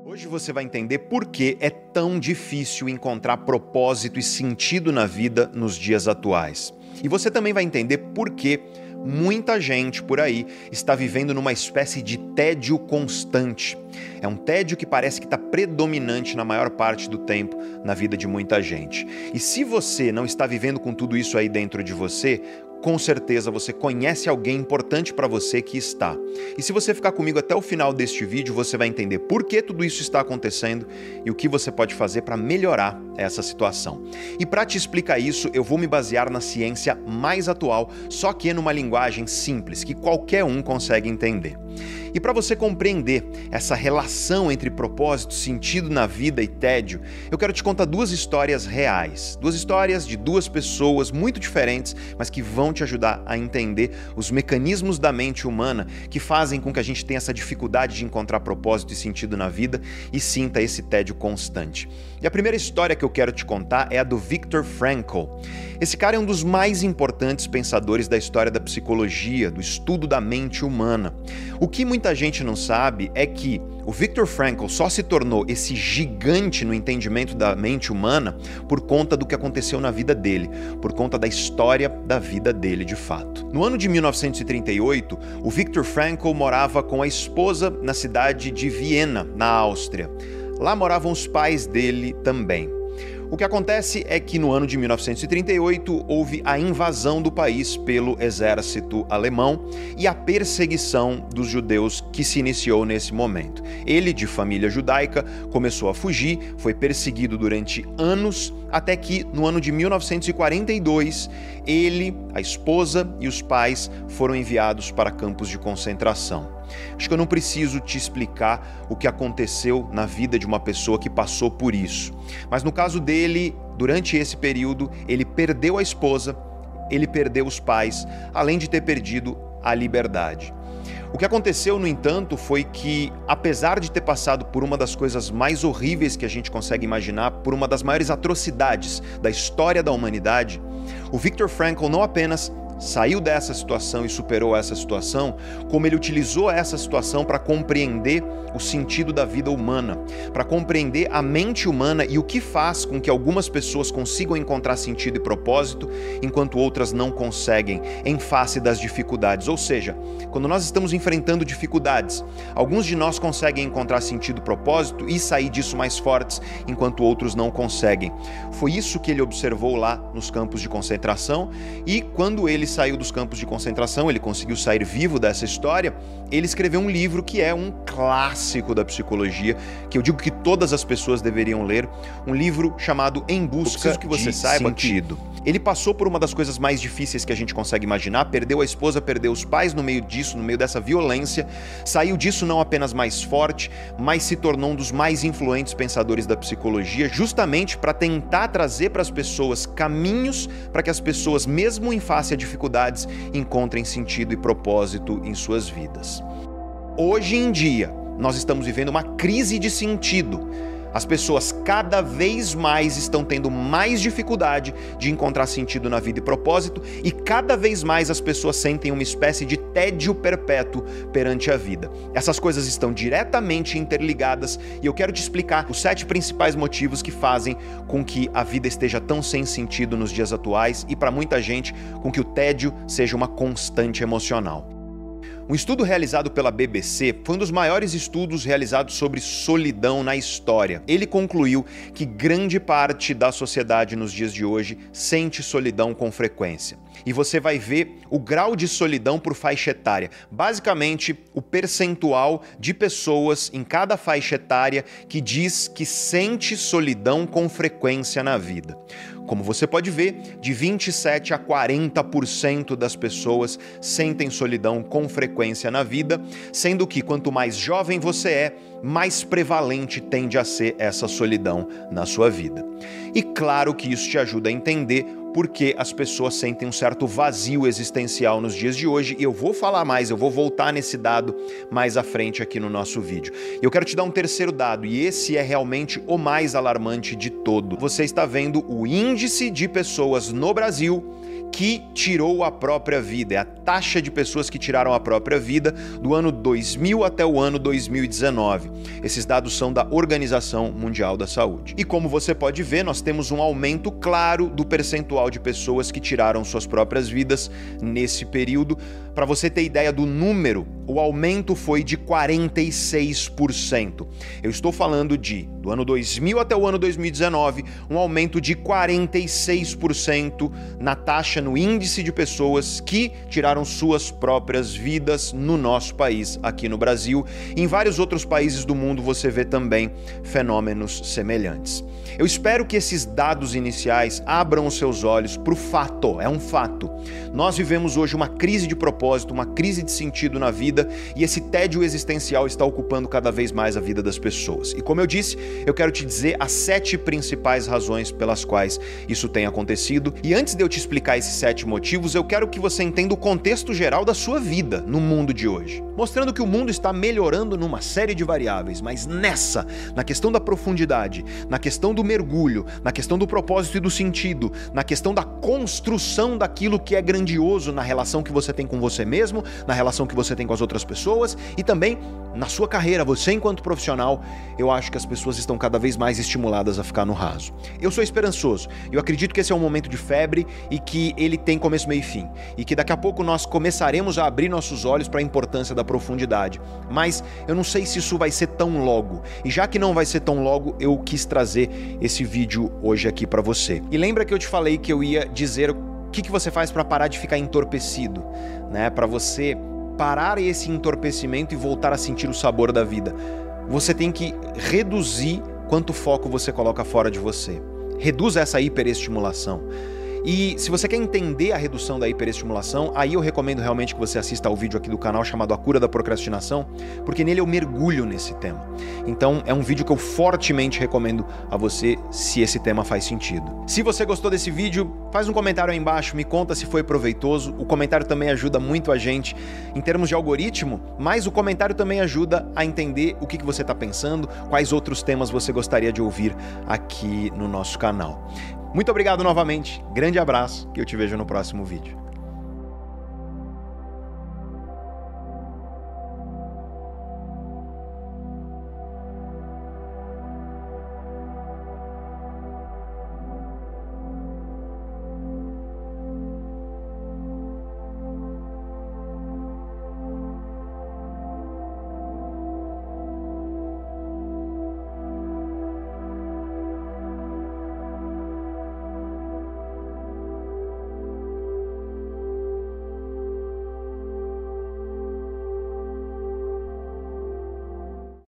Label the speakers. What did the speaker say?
Speaker 1: Hoje você vai entender por que é tão difícil encontrar propósito e sentido na vida nos dias atuais. E você também vai entender por que muita gente por aí está vivendo numa espécie de tédio constante. É um tédio que parece que está predominante na maior parte do tempo na vida de muita gente. E se você não está vivendo com tudo isso aí dentro de você, com certeza você conhece alguém importante para você que está. E se você ficar comigo até o final deste vídeo, você vai entender por que tudo isso está acontecendo e o que você pode fazer para melhorar essa situação. E para te explicar isso, eu vou me basear na ciência mais atual, só que numa linguagem simples, que qualquer um consegue entender. E para você compreender essa relação entre propósito, sentido na vida e tédio, eu quero te contar duas histórias reais. Duas histórias de duas pessoas muito diferentes, mas que vão te ajudar a entender os mecanismos da mente humana que fazem com que a gente tenha essa dificuldade de encontrar propósito e sentido na vida e sinta esse tédio constante. E a primeira história que eu quero te contar é a do Viktor Frankl. Esse cara é um dos mais importantes pensadores da história da psicologia, do estudo da mente humana. O que muita gente não sabe é que o Viktor Frankl só se tornou esse gigante no entendimento da mente humana por conta do que aconteceu na vida dele, por conta da história da vida dele de fato. No ano de 1938, o Viktor Frankl morava com a esposa na cidade de Viena, na Áustria. Lá moravam os pais dele também. O que acontece é que no ano de 1938 houve a invasão do país pelo exército alemão e a perseguição dos judeus que se iniciou nesse momento. Ele, de família judaica, começou a fugir, foi perseguido durante anos, até que no ano de 1942 ele, a esposa e os pais foram enviados para campos de concentração. Acho que eu não preciso te explicar o que aconteceu na vida de uma pessoa que passou por isso. Mas no caso dele, durante esse período, ele perdeu a esposa, ele perdeu os pais, além de ter perdido a liberdade. O que aconteceu, no entanto, foi que, apesar de ter passado por uma das coisas mais horríveis que a gente consegue imaginar, por uma das maiores atrocidades da história da humanidade, o Viktor Frankl não apenas saiu dessa situação e superou essa situação, como ele utilizou essa situação para compreender o sentido da vida humana, para compreender a mente humana e o que faz com que algumas pessoas consigam encontrar sentido e propósito, enquanto outras não conseguem, em face das dificuldades. Ou seja, quando nós estamos enfrentando dificuldades, alguns de nós conseguem encontrar sentido e propósito e sair disso mais fortes, enquanto outros não conseguem. Foi isso que ele observou lá nos campos de concentração, e quando ele saiu dos campos de concentração, ele conseguiu sair vivo dessa história, ele escreveu um livro que é um clássico da psicologia, que eu digo que todas as pessoas deveriam ler, um livro chamado Em Busca que você saiba sentido. Ele passou por uma das coisas mais difíceis que a gente consegue imaginar, perdeu a esposa, perdeu os pais no meio disso, no meio dessa violência, saiu disso não apenas mais forte, mas se tornou um dos mais influentes pensadores da psicologia, justamente para tentar trazer para as pessoas caminhos para que as pessoas, mesmo em face a dificuldades, encontrem sentido e propósito em suas vidas. Hoje em dia, nós estamos vivendo uma crise de sentido. As pessoas cada vez mais estão tendo mais dificuldade de encontrar sentido na vida e propósito, e cada vez mais as pessoas sentem uma espécie de tédio perpétuo perante a vida. Essas coisas estão diretamente interligadas e eu quero te explicar os 7 principais motivos que fazem com que a vida esteja tão sem sentido nos dias atuais e, para muita gente, com que o tédio seja uma constante emocional. Um estudo realizado pela BBC foi um dos maiores estudos realizados sobre solidão na história. Ele concluiu que grande parte da sociedade nos dias de hoje sente solidão com frequência. E você vai ver o grau de solidão por faixa etária. Basicamente, o percentual de pessoas em cada faixa etária que diz que sente solidão com frequência na vida. Como você pode ver, de 27% a 40% das pessoas sentem solidão com frequência na vida, sendo que quanto mais jovem você é, mais prevalente tende a ser essa solidão na sua vida. E claro que isso te ajuda a entender porque as pessoas sentem um certo vazio existencial nos dias de hoje, e eu vou falar mais, eu vou voltar nesse dado mais à frente aqui no nosso vídeo. Eu quero te dar um terceiro dado, e esse é realmente o mais alarmante de todo. Você está vendo o índice de pessoas no Brasil que tirou a própria vida. É a taxa de pessoas que tiraram a própria vida do ano 2000 até o ano 2019. Esses dados são da Organização Mundial da Saúde. E como você pode ver, nós temos um aumento claro do percentual de pessoas que tiraram suas próprias vidas nesse período. Para você ter ideia do número, o aumento foi de 46%. Eu estou falando do ano 2000 até o ano 2019, um aumento de 46% na taxa, no índice de pessoas que tiraram suas próprias vidas no nosso país, aqui no Brasil. Em vários outros países do mundo você vê também fenômenos semelhantes. Eu espero que esses dados iniciais abram os seus olhos para o fato, é um fato. Nós vivemos hoje uma crise de propósito, uma crise de sentido na vida, e esse tédio existencial está ocupando cada vez mais a vida das pessoas. E como eu disse, eu quero te dizer as 7 principais razões pelas quais isso tem acontecido. E antes de eu te explicar esses 7 motivos, eu quero que você entenda o contexto geral da sua vida no mundo de hoje. Mostrando que o mundo está melhorando numa série de variáveis, mas na questão da profundidade, na questão do mergulho, na questão do propósito e do sentido, na questão da construção daquilo que é grandioso na relação que você tem com você mesmo, na relação que você tem com as outras pessoas e também na sua carreira, você enquanto profissional, eu acho que as pessoas estão cada vez mais estimuladas a ficar no raso. Eu sou esperançoso, eu acredito que esse é um momento de febre e que ele tem começo, meio e fim, e que daqui a pouco nós começaremos a abrir nossos olhos para a importância da profundidade, mas eu não sei se isso vai ser tão logo, e já que não vai ser tão logo, eu quis trazer esse vídeo hoje aqui para você. E lembra que eu te falei que eu ia dizer o que você faz para parar de ficar entorpecido, né? Para você parar esse entorpecimento e voltar a sentir o sabor da vida. Você tem que reduzir quanto foco você coloca fora de você. Reduz essa hiperestimulação. E se você quer entender a redução da hiperestimulação, aí eu recomendo realmente que você assista ao vídeo aqui do canal chamado A Cura da Procrastinação, porque nele eu mergulho nesse tema. Então é um vídeo que eu fortemente recomendo a você se esse tema faz sentido. Se você gostou desse vídeo, faz um comentário aí embaixo, me conta se foi proveitoso. O comentário também ajuda muito a gente em termos de algoritmo, mas o comentário também ajuda a entender o que você está pensando, quais outros temas você gostaria de ouvir aqui no nosso canal. Muito obrigado novamente, grande abraço e eu te vejo no próximo vídeo.